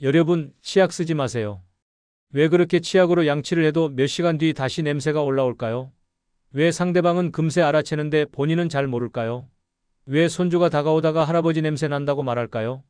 여러분, 치약 쓰지 마세요. 왜 그렇게 치약으로 양치를 해도 몇 시간 뒤 다시 냄새가 올라올까요? 왜 상대방은 금세 알아채는데 본인은 잘 모를까요? 왜 손주가 다가오다가 할아버지 냄새 난다고 말할까요?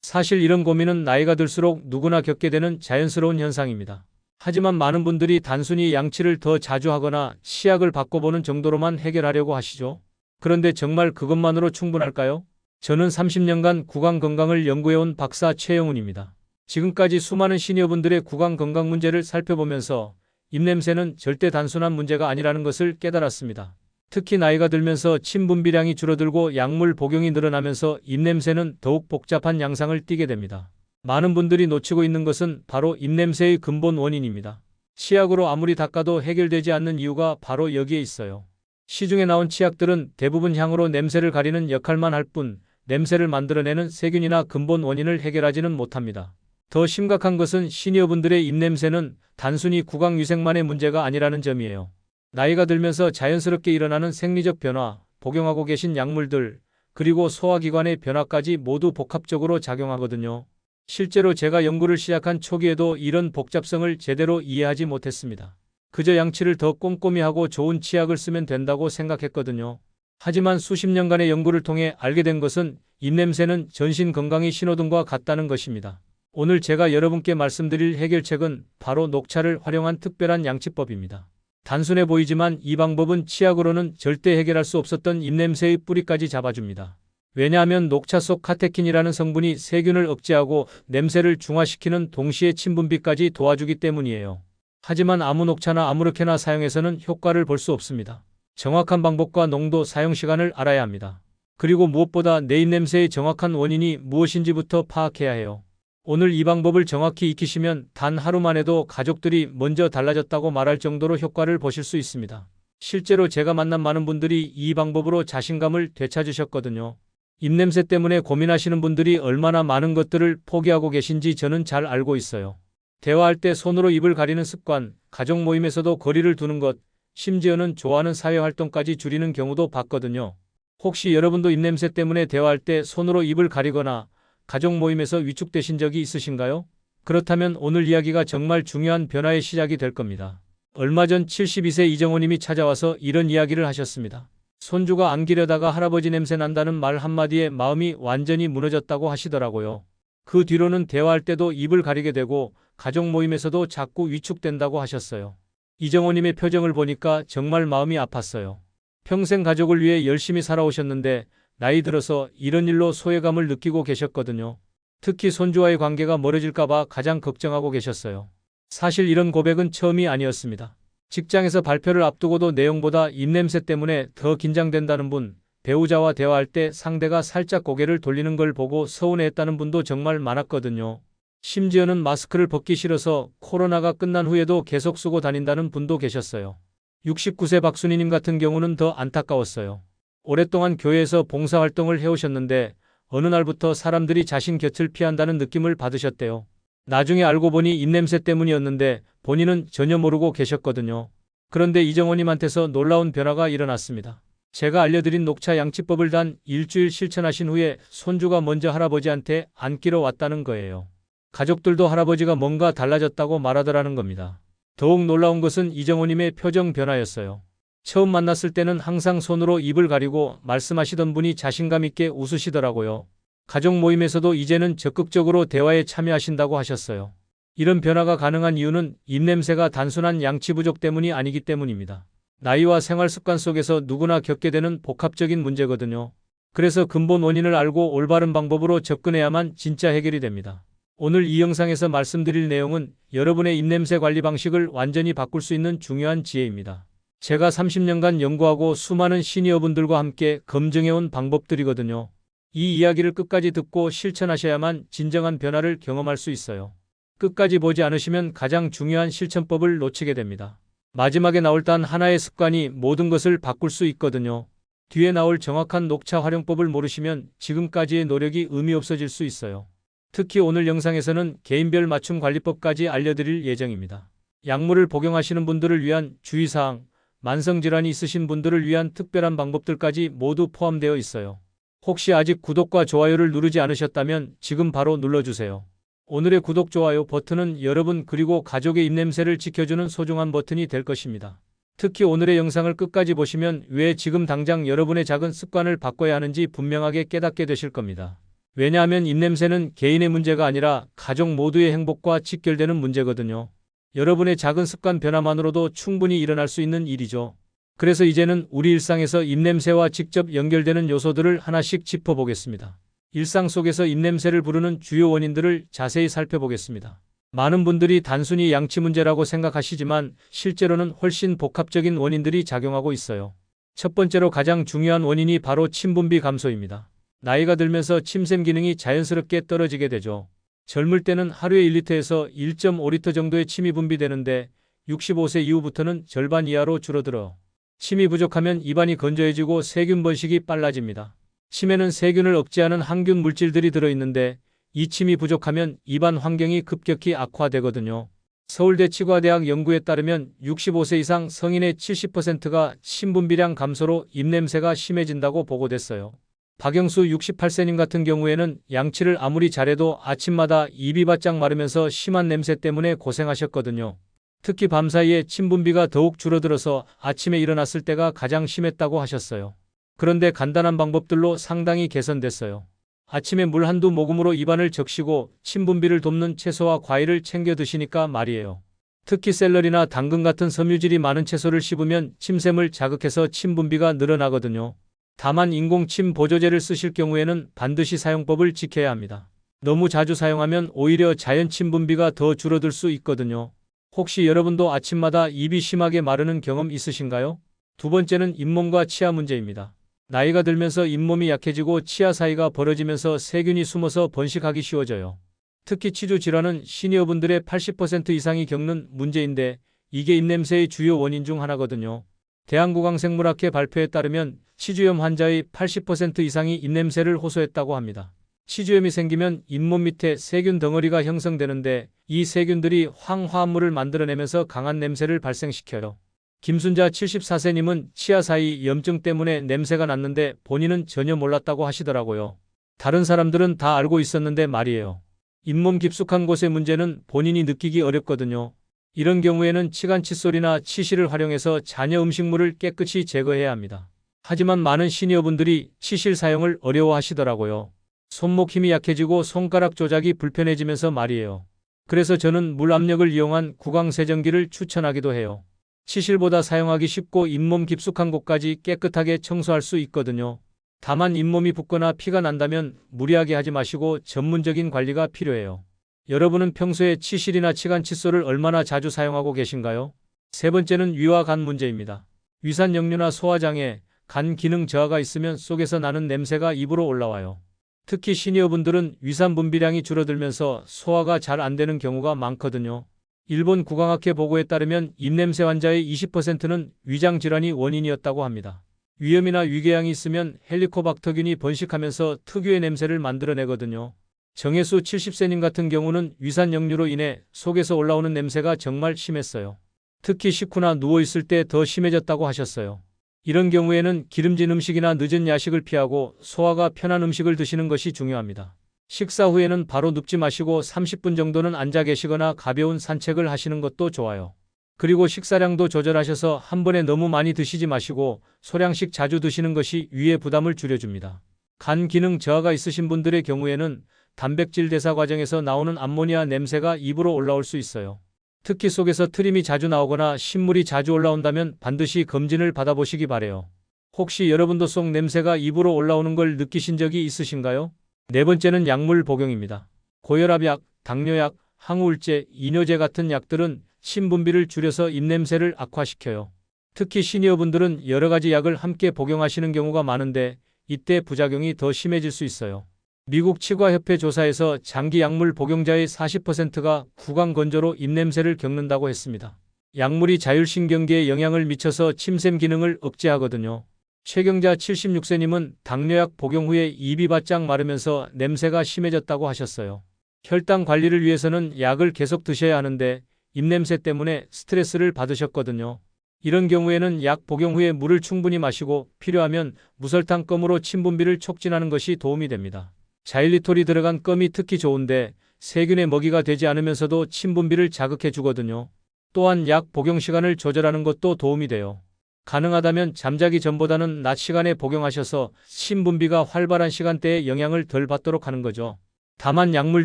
사실 이런 고민은 나이가 들수록 누구나 겪게 되는 자연스러운 현상입니다. 하지만 많은 분들이 단순히 양치를 더 자주 하거나 치약을 바꿔보는 정도로만 해결하려고 하시죠. 그런데 정말 그것만으로 충분할까요? 저는 30년간 구강 건강을 연구해온 박사 최영훈입니다. 지금까지 수많은 시니어분들의 구강 건강 문제를 살펴보면서 입냄새는 절대 단순한 문제가 아니라는 것을 깨달았습니다. 특히 나이가 들면서 침 분비량이 줄어들고 약물 복용이 늘어나면서 입냄새는 더욱 복잡한 양상을 띠게 됩니다. 많은 분들이 놓치고 있는 것은 바로 입냄새의 근본 원인입니다. 치약으로 아무리 닦아도 해결되지 않는 이유가 바로 여기에 있어요. 시중에 나온 치약들은 대부분 향으로 냄새를 가리는 역할만 할 뿐 냄새를 만들어내는 세균이나 근본 원인을 해결하지는 못합니다. 더 심각한 것은 시니어분들의 입냄새는 단순히 구강위생만의 문제가 아니라는 점이에요. 나이가 들면서 자연스럽게 일어나는 생리적 변화, 복용하고 계신 약물들, 그리고 소화기관의 변화까지 모두 복합적으로 작용하거든요. 실제로 제가 연구를 시작한 초기에도 이런 복잡성을 제대로 이해하지 못했습니다. 그저 양치를 더 꼼꼼히 하고 좋은 치약을 쓰면 된다고 생각했거든요. 하지만 수십 년간의 연구를 통해 알게 된 것은 입냄새는 전신 건강의 신호등과 같다는 것입니다. 오늘 제가 여러분께 말씀드릴 해결책은 바로 녹차를 활용한 특별한 양치법입니다. 단순해 보이지만 이 방법은 치약으로는 절대 해결할 수 없었던 입냄새의 뿌리까지 잡아줍니다. 왜냐하면 녹차 속 카테킨이라는 성분이 세균을 억제하고 냄새를 중화시키는 동시에 침분비까지 도와주기 때문이에요. 하지만 아무 녹차나 아무렇게나 사용해서는 효과를 볼 수 없습니다. 정확한 방법과 농도, 사용 시간을 알아야 합니다. 그리고 무엇보다 내 입냄새의 정확한 원인이 무엇인지부터 파악해야 해요. 오늘 이 방법을 정확히 익히시면 단 하루만 해도 가족들이 먼저 달라졌다고 말할 정도로 효과를 보실 수 있습니다. 실제로 제가 만난 많은 분들이 이 방법으로 자신감을 되찾으셨거든요. 입냄새 때문에 고민하시는 분들이 얼마나 많은 것들을 포기하고 계신지 저는 잘 알고 있어요. 대화할 때 손으로 입을 가리는 습관, 가족 모임에서도 거리를 두는 것, 심지어는 좋아하는 사회활동까지 줄이는 경우도 봤거든요. 혹시 여러분도 입냄새 때문에 대화할 때 손으로 입을 가리거나 가족 모임에서 위축되신 적이 있으신가요? 그렇다면 오늘 이야기가 정말 중요한 변화의 시작이 될 겁니다. 얼마 전 72세 이정호님이 찾아와서 이런 이야기를 하셨습니다. 손주가 안기려다가 할아버지 냄새 난다는 말 한마디에 마음이 완전히 무너졌다고 하시더라고요. 그 뒤로는 대화할 때도 입을 가리게 되고 가족 모임에서도 자꾸 위축된다고 하셨어요. 이정호님의 표정을 보니까 정말 마음이 아팠어요. 평생 가족을 위해 열심히 살아오셨는데 나이 들어서 이런 일로 소외감을 느끼고 계셨거든요. 특히 손주와의 관계가 멀어질까봐 가장 걱정하고 계셨어요. 사실 이런 고백은 처음이 아니었습니다. 직장에서 발표를 앞두고도 내용보다 입냄새 때문에 더 긴장된다는 분, 배우자와 대화할 때 상대가 살짝 고개를 돌리는 걸 보고 서운해했다는 분도 정말 많았거든요. 심지어는 마스크를 벗기 싫어서 코로나가 끝난 후에도 계속 쓰고 다닌다는 분도 계셨어요. 69세 박순희님 같은 경우는 더 안타까웠어요. 오랫동안 교회에서 봉사활동을 해오셨는데 어느 날부터 사람들이 자신 곁을 피한다는 느낌을 받으셨대요. 나중에 알고 보니 입냄새 때문이었는데 본인은 전혀 모르고 계셨거든요. 그런데 이정호님한테서 놀라운 변화가 일어났습니다. 제가 알려드린 녹차 양치법을 단 일주일 실천하신 후에 손주가 먼저 할아버지한테 안기러 왔다는 거예요. 가족들도 할아버지가 뭔가 달라졌다고 말하더라는 겁니다. 더욱 놀라운 것은 이정호님의 표정 변화였어요. 처음 만났을 때는 항상 손으로 입을 가리고 말씀하시던 분이 자신감 있게 웃으시더라고요. 가족 모임에서도 이제는 적극적으로 대화에 참여하신다고 하셨어요. 이런 변화가 가능한 이유는 입냄새가 단순한 양치 부족 때문이 아니기 때문입니다. 나이와 생활 습관 속에서 누구나 겪게 되는 복합적인 문제거든요. 그래서 근본 원인을 알고 올바른 방법으로 접근해야만 진짜 해결이 됩니다. 오늘 이 영상에서 말씀드릴 내용은 여러분의 입냄새 관리 방식을 완전히 바꿀 수 있는 중요한 지혜입니다. 제가 30년간 연구하고 수많은 시니어분들과 함께 검증해온 방법들이거든요. 이 이야기를 끝까지 듣고 실천하셔야만 진정한 변화를 경험할 수 있어요. 끝까지 보지 않으시면 가장 중요한 실천법을 놓치게 됩니다. 마지막에 나올 단 하나의 습관이 모든 것을 바꿀 수 있거든요. 뒤에 나올 정확한 녹차 활용법을 모르시면 지금까지의 노력이 의미 없어질 수 있어요. 특히 오늘 영상에서는 개인별 맞춤 관리법까지 알려드릴 예정입니다. 약물을 복용하시는 분들을 위한 주의사항, 만성질환이 있으신 분들을 위한 특별한 방법들까지 모두 포함되어 있어요. 혹시 아직 구독과 좋아요를 누르지 않으셨다면 지금 바로 눌러주세요. 오늘의 구독, 좋아요 버튼은 여러분 그리고 가족의 입냄새를 지켜주는 소중한 버튼이 될 것입니다. 특히 오늘의 영상을 끝까지 보시면 왜 지금 당장 여러분의 작은 습관을 바꿔야 하는지 분명하게 깨닫게 되실 겁니다. 왜냐하면 입냄새는 개인의 문제가 아니라 가족 모두의 행복과 직결되는 문제거든요. 여러분의 작은 습관 변화만으로도 충분히 일어날 수 있는 일이죠. 그래서 이제는 우리 일상에서 입냄새와 직접 연결되는 요소들을 하나씩 짚어보겠습니다. 일상 속에서 입냄새를 부르는 주요 원인들을 자세히 살펴보겠습니다. 많은 분들이 단순히 양치 문제라고 생각하시지만 실제로는 훨씬 복합적인 원인들이 작용하고 있어요. 첫 번째로 가장 중요한 원인이 바로 침분비 감소입니다. 나이가 들면서 침샘 기능이 자연스럽게 떨어지게 되죠. 젊을 때는 하루에 1리터에서 1.5리터 정도의 침이 분비되는데 65세 이후부터는 절반 이하로 줄어들어요. 침이 부족하면 입안이 건조해지고 세균 번식이 빨라집니다. 침에는 세균을 억제하는 항균 물질들이 들어있는데 이 침이 부족하면 입안 환경이 급격히 악화되거든요. 서울대 치과대학 연구에 따르면 65세 이상 성인의 70%가 침분비량 감소로 입냄새가 심해진다고 보고됐어요. 박영수 68세님 같은 경우에는 양치를 아무리 잘해도 아침마다 입이 바짝 마르면서 심한 냄새 때문에 고생하셨거든요. 특히 밤사이에 침분비가 더욱 줄어들어서 아침에 일어났을 때가 가장 심했다고 하셨어요. 그런데 간단한 방법들로 상당히 개선됐어요. 아침에 물 한두 모금으로 입안을 적시고 침분비를 돕는 채소와 과일을 챙겨 드시니까 말이에요. 특히 샐러리나 당근 같은 섬유질이 많은 채소를 씹으면 침샘을 자극해서 침분비가 늘어나거든요. 다만 인공침 보조제를 쓰실 경우에는 반드시 사용법을 지켜야 합니다. 너무 자주 사용하면 오히려 자연 침분비가 더 줄어들 수 있거든요. 혹시 여러분도 아침마다 입이 심하게 마르는 경험 있으신가요? 두 번째는 잇몸과 치아 문제입니다. 나이가 들면서 잇몸이 약해지고 치아 사이가 벌어지면서 세균이 숨어서 번식하기 쉬워져요. 특히 치주 질환은 시니어분들의 80% 이상이 겪는 문제인데 이게 입냄새의 주요 원인 중 하나거든요. 대한구강생물학회 발표에 따르면 치주염 환자의 80% 이상이 입냄새를 호소했다고 합니다. 치주염이 생기면 잇몸 밑에 세균 덩어리가 형성되는데 이 세균들이 황화합물을 만들어내면서 강한 냄새를 발생시켜요. 김순자 74세님은 치아 사이 염증 때문에 냄새가 났는데 본인은 전혀 몰랐다고 하시더라고요. 다른 사람들은 다 알고 있었는데 말이에요. 잇몸 깊숙한 곳의 문제는 본인이 느끼기 어렵거든요. 이런 경우에는 치간 칫솔이나 치실을 활용해서 잔여 음식물을 깨끗이 제거해야 합니다. 하지만 많은 시니어분들이 치실 사용을 어려워하시더라고요. 손목 힘이 약해지고 손가락 조작이 불편해지면서 말이에요. 그래서 저는 물 압력을 이용한 구강 세정기를 추천하기도 해요. 치실보다 사용하기 쉽고 잇몸 깊숙한 곳까지 깨끗하게 청소할 수 있거든요. 다만 잇몸이 붓거나 피가 난다면 무리하게 하지 마시고 전문적인 관리가 필요해요. 여러분은 평소에 치실이나 치간 칫솔을 얼마나 자주 사용하고 계신가요? 세 번째는 위와 간 문제입니다. 위산 역류나 소화장애, 간 기능 저하가 있으면 속에서 나는 냄새가 입으로 올라와요. 특히 시니어분들은 위산 분비량이 줄어들면서 소화가 잘 안 되는 경우가 많거든요. 일본 구강학회 보고에 따르면 입냄새 환자의 20%는 위장 질환이 원인이었다고 합니다. 위염이나 위궤양이 있으면 헬리코박터균이 번식하면서 특유의 냄새를 만들어내거든요. 정혜수 70세님 같은 경우는 위산 역류로 인해 속에서 올라오는 냄새가 정말 심했어요. 특히 식후나 누워있을 때 더 심해졌다고 하셨어요. 이런 경우에는 기름진 음식이나 늦은 야식을 피하고 소화가 편한 음식을 드시는 것이 중요합니다. 식사 후에는 바로 눕지 마시고 30분 정도는 앉아 계시거나 가벼운 산책을 하시는 것도 좋아요. 그리고 식사량도 조절하셔서 한 번에 너무 많이 드시지 마시고 소량씩 자주 드시는 것이 위의 부담을 줄여줍니다. 간 기능 저하가 있으신 분들의 경우에는 단백질 대사 과정에서 나오는 암모니아 냄새가 입으로 올라올 수 있어요. 특히 속에서 트림이 자주 나오거나 신물이 자주 올라온다면 반드시 검진을 받아보시기 바래요. 혹시 여러분도 속 냄새가 입으로 올라오는 걸 느끼신 적이 있으신가요? 네 번째는 약물 복용입니다. 고혈압약, 당뇨약, 항우울제, 이뇨제 같은 약들은 침분비를 줄여서 입냄새를 악화시켜요. 특히 시니어분들은 여러 가지 약을 함께 복용하시는 경우가 많은데 이때 부작용이 더 심해질 수 있어요. 미국 치과협회 조사에서 장기 약물 복용자의 40%가 구강 건조로 입냄새를 겪는다고 했습니다. 약물이 자율신경계에 영향을 미쳐서 침샘 기능을 억제하거든요. 최경자 76세님은 당뇨약 복용 후에 입이 바짝 마르면서 냄새가 심해졌다고 하셨어요. 혈당 관리를 위해서는 약을 계속 드셔야 하는데 입냄새 때문에 스트레스를 받으셨거든요. 이런 경우에는 약 복용 후에 물을 충분히 마시고 필요하면 무설탕 껌으로 침분비를 촉진하는 것이 도움이 됩니다. 자일리톨이 들어간 껌이 특히 좋은데 세균의 먹이가 되지 않으면서도 침 분비를 자극해 주거든요. 또한 약 복용 시간을 조절하는 것도 도움이 돼요. 가능하다면 잠자기 전보다는 낮 시간에 복용하셔서 침 분비가 활발한 시간대에 영향을 덜 받도록 하는 거죠. 다만 약물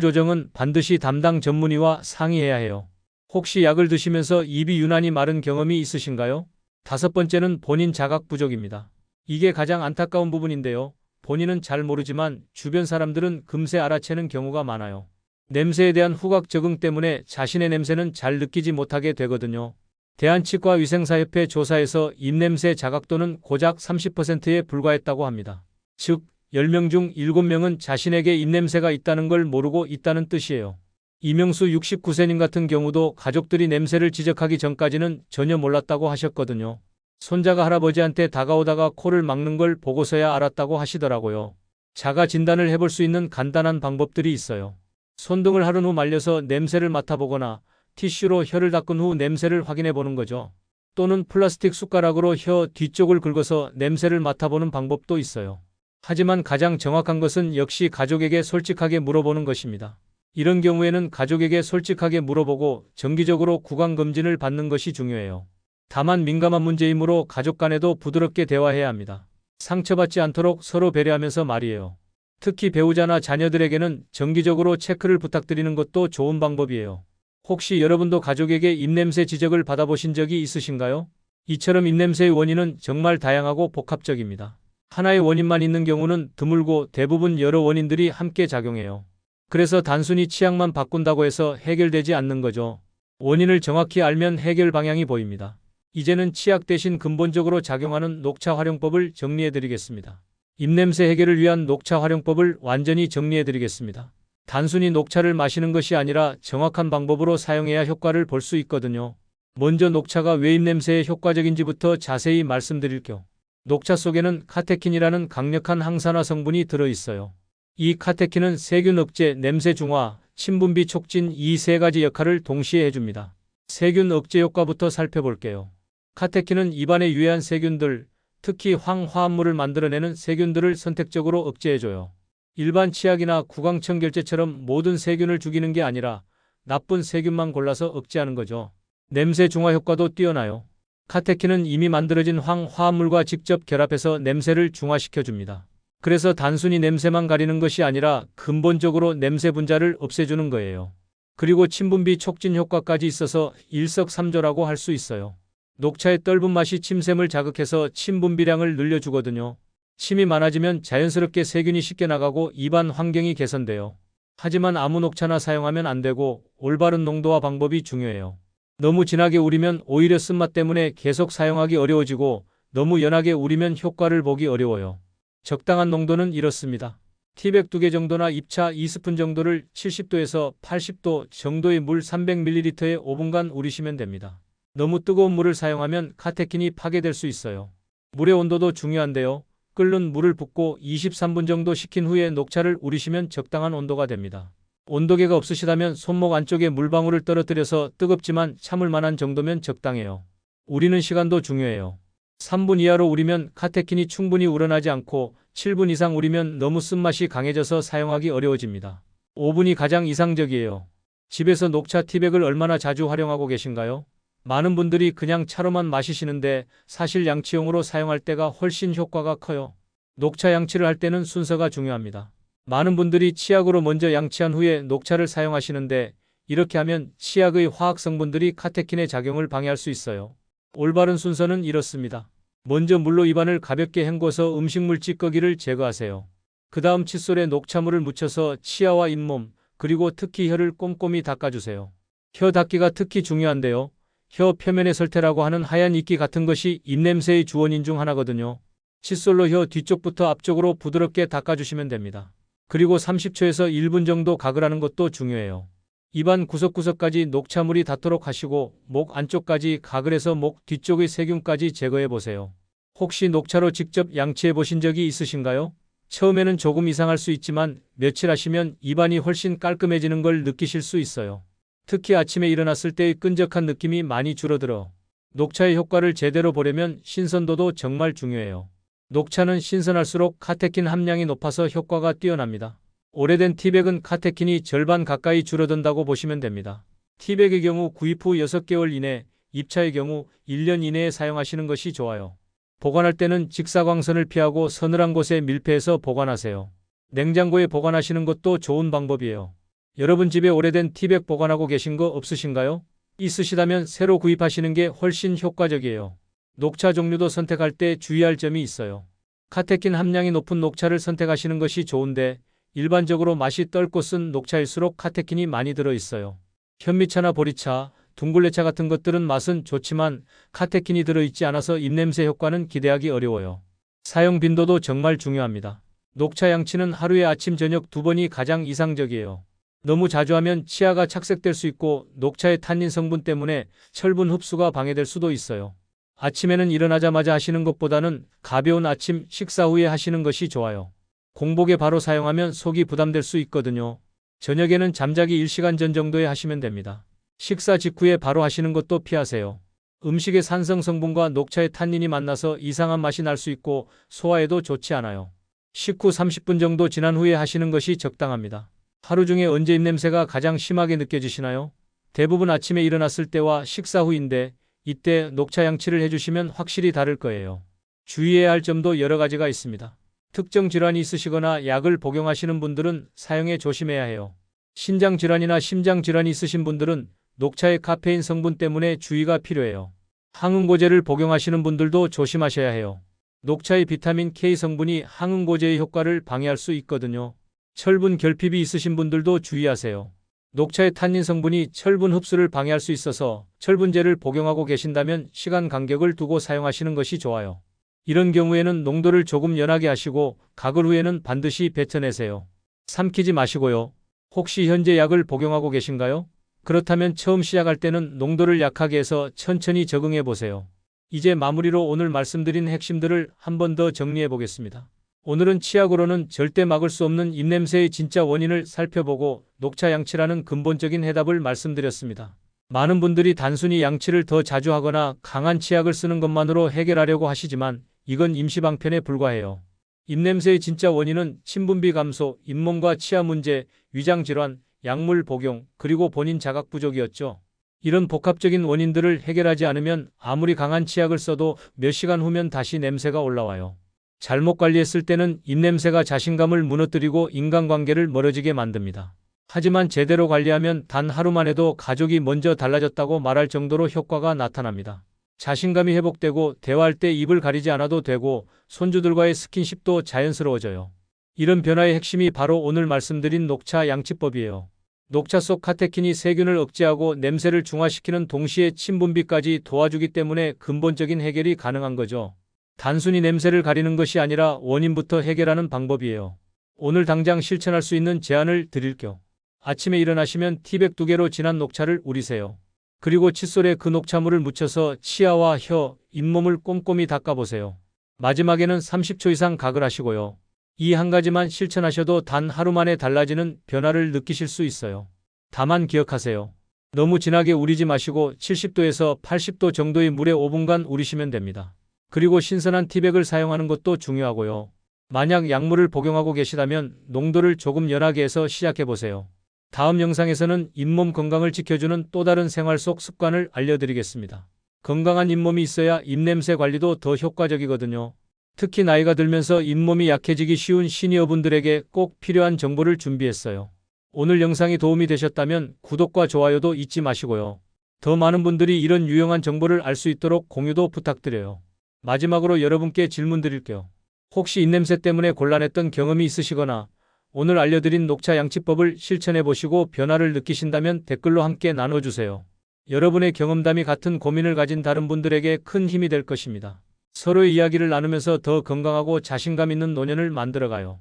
조정은 반드시 담당 전문의와 상의해야 해요. 혹시 약을 드시면서 입이 유난히 마른 경험이 있으신가요? 다섯 번째는 본인 자각 부족입니다. 이게 가장 안타까운 부분인데요. 본인은 잘 모르지만 주변 사람들은 금세 알아채는 경우가 많아요. 냄새에 대한 후각 적응 때문에 자신의 냄새는 잘 느끼지 못하게 되거든요. 대한치과위생사협회 조사에서 입냄새 자각도는 고작 30%에 불과했다고 합니다. 즉, 10명 중 7명은 자신에게 입냄새가 있다는 걸 모르고 있다는 뜻이에요. 이명수 69세님 같은 경우도 가족들이 냄새를 지적하기 전까지는 전혀 몰랐다고 하셨거든요. 손자가 할아버지한테 다가오다가 코를 막는 걸 보고서야 알았다고 하시더라고요. 자가 진단을 해볼 수 있는 간단한 방법들이 있어요. 손등을 하루 후 말려서 냄새를 맡아보거나 티슈로 혀를 닦은 후 냄새를 확인해 보는 거죠. 또는 플라스틱 숟가락으로 혀 뒤쪽을 긁어서 냄새를 맡아보는 방법도 있어요. 하지만 가장 정확한 것은 역시 가족에게 솔직하게 물어보는 것입니다. 이런 경우에는 가족에게 솔직하게 물어보고 정기적으로 구강검진을 받는 것이 중요해요. 다만 민감한 문제이므로 가족 간에도 부드럽게 대화해야 합니다. 상처받지 않도록 서로 배려하면서 말이에요. 특히 배우자나 자녀들에게는 정기적으로 체크를 부탁드리는 것도 좋은 방법이에요. 혹시 여러분도 가족에게 입냄새 지적을 받아보신 적이 있으신가요? 이처럼 입냄새의 원인은 정말 다양하고 복합적입니다. 하나의 원인만 있는 경우는 드물고 대부분 여러 원인들이 함께 작용해요. 그래서 단순히 치약만 바꾼다고 해서 해결되지 않는 거죠. 원인을 정확히 알면 해결 방향이 보입니다. 이제는 치약 대신 근본적으로 작용하는 녹차 활용법을 정리해드리겠습니다. 입냄새 해결을 위한 녹차 활용법을 완전히 정리해드리겠습니다. 단순히 녹차를 마시는 것이 아니라 정확한 방법으로 사용해야 효과를 볼 수 있거든요. 먼저 녹차가 왜 입냄새에 효과적인지부터 자세히 말씀드릴게요. 녹차 속에는 카테킨이라는 강력한 항산화 성분이 들어있어요. 이 카테킨은 세균 억제, 냄새 중화, 침 분비 촉진 이 세 가지 역할을 동시에 해줍니다. 세균 억제 효과부터 살펴볼게요. 카테킨은 입안에 유해한 세균들, 특히 황화합물을 만들어내는 세균들을 선택적으로 억제해줘요. 일반 치약이나 구강청결제처럼 모든 세균을 죽이는 게 아니라 나쁜 세균만 골라서 억제하는 거죠. 냄새 중화 효과도 뛰어나요. 카테킨은 이미 만들어진 황화합물과 직접 결합해서 냄새를 중화시켜줍니다. 그래서 단순히 냄새만 가리는 것이 아니라 근본적으로 냄새 분자를 없애주는 거예요. 그리고 침분비 촉진 효과까지 있어서 일석삼조라고 할 수 있어요. 녹차의 떫은 맛이 침샘을 자극해서 침 분비량을 늘려주거든요. 침이 많아지면 자연스럽게 세균이 쉽게 나가고 입안 환경이 개선돼요. 하지만 아무 녹차나 사용하면 안 되고 올바른 농도와 방법이 중요해요. 너무 진하게 우리면 오히려 쓴맛 때문에 계속 사용하기 어려워지고 너무 연하게 우리면 효과를 보기 어려워요. 적당한 농도는 이렇습니다. 티백 2개 정도나 잎차 2스푼 정도를 70도에서 80도 정도의 물 300ml에 5분간 우리시면 됩니다. 너무 뜨거운 물을 사용하면 카테킨이 파괴될 수 있어요. 물의 온도도 중요한데요. 끓는 물을 붓고 23분 정도 식힌 후에 녹차를 우리시면 적당한 온도가 됩니다. 온도계가 없으시다면 손목 안쪽에 물방울을 떨어뜨려서 뜨겁지만 참을 만한 정도면 적당해요. 우리는 시간도 중요해요. 3분 이하로 우리면 카테킨이 충분히 우러나지 않고 7분 이상 우리면 너무 쓴맛이 강해져서 사용하기 어려워집니다. 5분이 가장 이상적이에요. 집에서 녹차 티백을 얼마나 자주 활용하고 계신가요? 많은 분들이 그냥 차로만 마시시는데 사실 양치용으로 사용할 때가 훨씬 효과가 커요. 녹차 양치를 할 때는 순서가 중요합니다. 많은 분들이 치약으로 먼저 양치한 후에 녹차를 사용하시는데 이렇게 하면 치약의 화학 성분들이 카테킨의 작용을 방해할 수 있어요. 올바른 순서는 이렇습니다. 먼저 물로 입안을 가볍게 헹궈서 음식물 찌꺼기를 제거하세요. 그 다음 칫솔에 녹차물을 묻혀서 치아와 잇몸, 그리고 특히 혀를 꼼꼼히 닦아주세요. 혀 닦기가 특히 중요한데요. 혀 표면에 설태라고 하는 하얀 이끼 같은 것이 입냄새의 주원인 중 하나거든요. 칫솔로 혀 뒤쪽부터 앞쪽으로 부드럽게 닦아주시면 됩니다. 그리고 30초에서 1분 정도 가글하는 것도 중요해요. 입안 구석구석까지 녹차물이 닿도록 하시고 목 안쪽까지 가글해서 목 뒤쪽의 세균까지 제거해 보세요. 혹시 녹차로 직접 양치해 보신 적이 있으신가요? 처음에는 조금 이상할 수 있지만 며칠 하시면 입안이 훨씬 깔끔해지는 걸 느끼실 수 있어요. 특히 아침에 일어났을 때의 끈적한 느낌이 많이 줄어들어. 녹차의 효과를 제대로 보려면 신선도도 정말 중요해요. 녹차는 신선할수록 카테킨 함량이 높아서 효과가 뛰어납니다. 오래된 티백은 카테킨이 절반 가까이 줄어든다고 보시면 됩니다. 티백의 경우 구입 후 6개월 이내, 입차의 경우 1년 이내에 사용하시는 것이 좋아요. 보관할 때는 직사광선을 피하고 서늘한 곳에 밀폐해서 보관하세요. 냉장고에 보관하시는 것도 좋은 방법이에요. 여러분 집에 오래된 티백 보관하고 계신 거 없으신가요? 있으시다면 새로 구입하시는 게 훨씬 효과적이에요. 녹차 종류도 선택할 때 주의할 점이 있어요. 카테킨 함량이 높은 녹차를 선택하시는 것이 좋은데 일반적으로 맛이 떫고 쓴 녹차일수록 카테킨이 많이 들어있어요. 현미차나 보리차, 둥글레차 같은 것들은 맛은 좋지만 카테킨이 들어있지 않아서 입냄새 효과는 기대하기 어려워요. 사용 빈도도 정말 중요합니다. 녹차 양치는 하루에 아침 저녁 2번이 가장 이상적이에요. 너무 자주 하면 치아가 착색될 수 있고 녹차의 탄닌 성분 때문에 철분 흡수가 방해될 수도 있어요. 아침에는 일어나자마자 하시는 것보다는 가벼운 아침 식사 후에 하시는 것이 좋아요. 공복에 바로 사용하면 속이 부담될 수 있거든요. 저녁에는 잠자기 1시간 전 정도에 하시면 됩니다. 식사 직후에 바로 하시는 것도 피하세요. 음식의 산성 성분과 녹차의 탄닌이 만나서 이상한 맛이 날 수 있고 소화에도 좋지 않아요. 식후 30분 정도 지난 후에 하시는 것이 적당합니다. 하루 중에 언제 입냄새가 가장 심하게 느껴지시나요? 대부분 아침에 일어났을 때와 식사 후인데 이때 녹차 양치를 해주시면 확실히 다를 거예요. 주의해야 할 점도 여러 가지가 있습니다. 특정 질환이 있으시거나 약을 복용하시는 분들은 사용에 조심해야 해요. 신장 질환이나 심장 질환이 있으신 분들은 녹차의 카페인 성분 때문에 주의가 필요해요. 항응고제를 복용하시는 분들도 조심하셔야 해요. 녹차의 비타민 K 성분이 항응고제의 효과를 방해할 수 있거든요. 철분 결핍이 있으신 분들도 주의하세요. 녹차의 탄닌 성분이 철분 흡수를 방해할 수 있어서 철분제를 복용하고 계신다면 시간 간격을 두고 사용하시는 것이 좋아요. 이런 경우에는 농도를 조금 연하게 하시고 가글 후에는 반드시 뱉어내세요. 삼키지 마시고요. 혹시 현재 약을 복용하고 계신가요? 그렇다면 처음 시작할 때는 농도를 약하게 해서 천천히 적응해 보세요. 이제 마무리로 오늘 말씀드린 핵심들을 한 번 더 정리해 보겠습니다. 오늘은 치약으로는 절대 막을 수 없는 입냄새의 진짜 원인을 살펴보고 녹차 양치라는 근본적인 해답을 말씀드렸습니다. 많은 분들이 단순히 양치를 더 자주 하거나 강한 치약을 쓰는 것만으로 해결하려고 하시지만 이건 임시방편에 불과해요. 입냄새의 진짜 원인은 침분비 감소, 잇몸과 치아 문제, 위장질환, 약물 복용, 그리고 본인 자각 부족이었죠. 이런 복합적인 원인들을 해결하지 않으면 아무리 강한 치약을 써도 몇 시간 후면 다시 냄새가 올라와요. 잘못 관리했을 때는 입냄새가 자신감을 무너뜨리고 인간관계를 멀어지게 만듭니다. 하지만 제대로 관리하면 단 하루만 해도 가족이 먼저 달라졌다고 말할 정도로 효과가 나타납니다. 자신감이 회복되고 대화할 때 입을 가리지 않아도 되고 손주들과의 스킨십도 자연스러워져요. 이런 변화의 핵심이 바로 오늘 말씀드린 녹차 양치법이에요. 녹차 속 카테킨이 세균을 억제하고 냄새를 중화시키는 동시에 침분비까지 도와주기 때문에 근본적인 해결이 가능한 거죠. 단순히 냄새를 가리는 것이 아니라 원인부터 해결하는 방법이에요. 오늘 당장 실천할 수 있는 제안을 드릴게요. 아침에 일어나시면 티백 2개로 진한 녹차를 우리세요. 그리고 칫솔에 그 녹차물을 묻혀서 치아와 혀, 잇몸을 꼼꼼히 닦아보세요. 마지막에는 30초 이상 가글하시고요. 이 한 가지만 실천하셔도 단 하루 만에 달라지는 변화를 느끼실 수 있어요. 다만 기억하세요. 너무 진하게 우리지 마시고 70도에서 80도 정도의 물에 5분간 우리시면 됩니다. 그리고 신선한 티백을 사용하는 것도 중요하고요. 만약 약물을 복용하고 계시다면 농도를 조금 연하게 해서 시작해보세요. 다음 영상에서는 잇몸 건강을 지켜주는 또 다른 생활 속 습관을 알려드리겠습니다. 건강한 잇몸이 있어야 입냄새 관리도 더 효과적이거든요. 특히 나이가 들면서 잇몸이 약해지기 쉬운 시니어분들에게 꼭 필요한 정보를 준비했어요. 오늘 영상이 도움이 되셨다면 구독과 좋아요도 잊지 마시고요. 더 많은 분들이 이런 유용한 정보를 알 수 있도록 공유도 부탁드려요. 마지막으로 여러분께 질문 드릴게요. 혹시 입냄새 때문에 곤란했던 경험이 있으시거나 오늘 알려드린 녹차 양치법을 실천해 보시고 변화를 느끼신다면 댓글로 함께 나눠주세요. 여러분의 경험담이 같은 고민을 가진 다른 분들에게 큰 힘이 될 것입니다. 서로의 이야기를 나누면서 더 건강하고 자신감 있는 노년을 만들어가요.